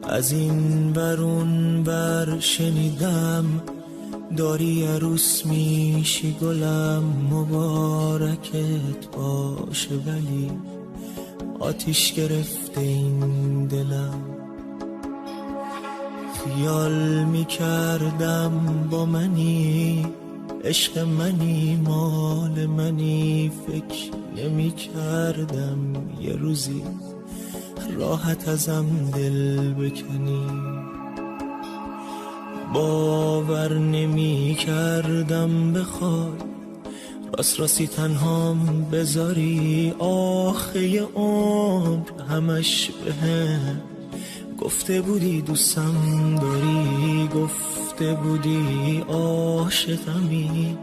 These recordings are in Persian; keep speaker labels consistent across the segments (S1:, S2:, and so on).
S1: از این برون بر شنیدم داری عروس میشی گلم، مبارکت باشه ولی آتیش گرفته این دلم. خیال میکردم با منی، عشق منی، مال منی، فکر نمیکردم یه روزی راحت ازم دل بکنی. باور نمیکردم بخوای راست راستی تنهام بذاری، آخه یه عمر همش بهم گفته بودی دوستم داری، گفته بودی عاشقمی،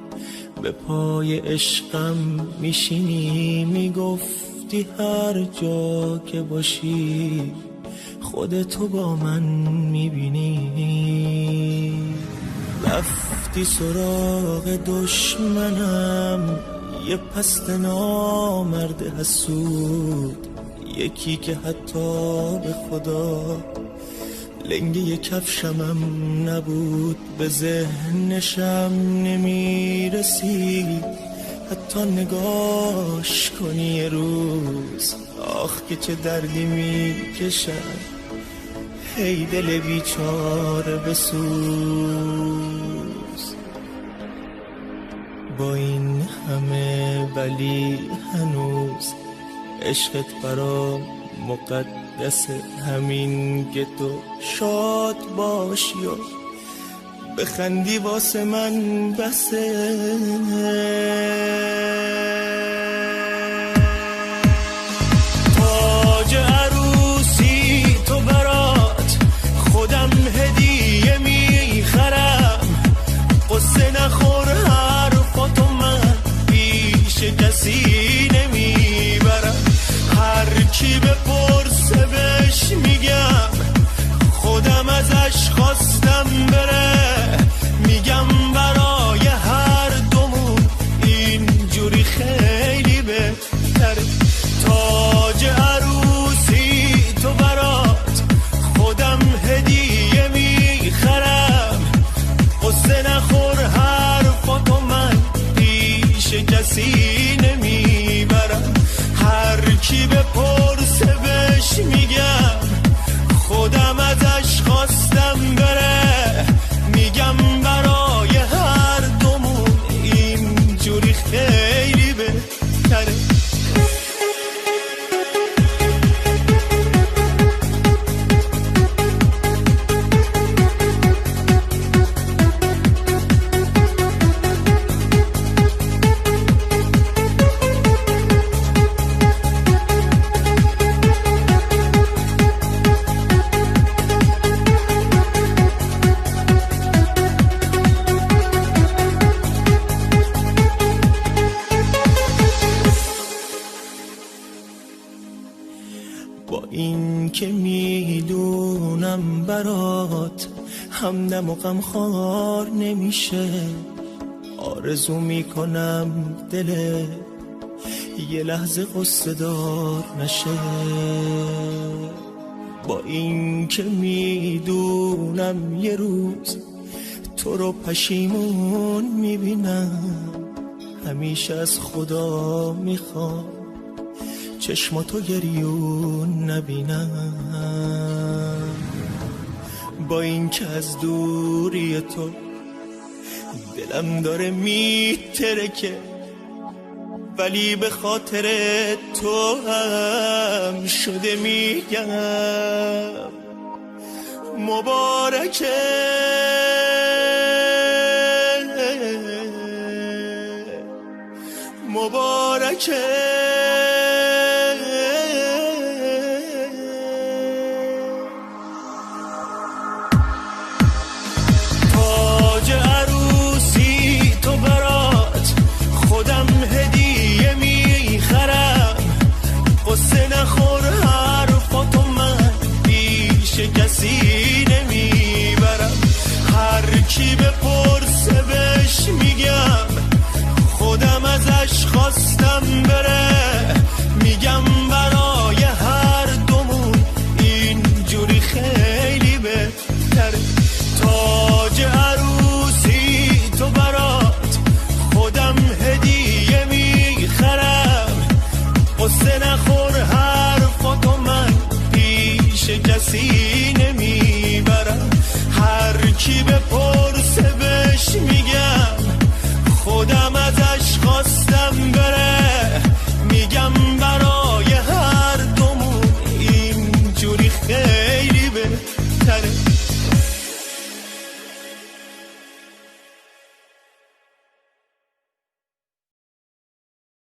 S1: به پای عشقم میشینی، میگفتی هر جا که باشی خودتو با من میبینی. رفتی سراغ دشمنم، یه پست نامرد حسود، یکی که حتی به خدا لنگه کفشمم نبود، به ذهنشم نمیرسید حتی نگاش کنی یه روز. آخ که چه دردی میکشم، هی دل بیچاره بسوز. با این همه ولی هنوز عشقت برام مقدسه، همین که تو شاد باشی و بخندی واسه من بسه. تاج عروسی تو برات خودم هدیه میخرم، قصه نخور حرفاتو من پیش کسی نمیبرم. هر کی بپرسه بهش میگم خودم ازش خواستم بره، میگم برای هر دومون اینجوری خیلی بهتره. تاج عروسی تو برات خودم هدیه میخرم، قصه نخور حرفاتو من پیش کسی نمیبرم. هر کی بپرسه بهش میگم خودم ازش خواستم بره، میگم برای هر دومون اینجوری خیلی بهتره. با این که میدونم برات همدم و غمخوار نمیشه، آرزو میکنم دل یه لحظه قصه دار نشه. با این که میدونم یه روز تو رو پشیمون میبینم، همیشه از خدا میخوام چشماتو گریون نبینم. با این که از دوری تو دلم داره میترکه، ولی به خاطر تو هم شده میگم مبارکه، مبارکه. کسی نمیبرم. هر کی بپرسه بهش میگم خودم ازش خواستم بره،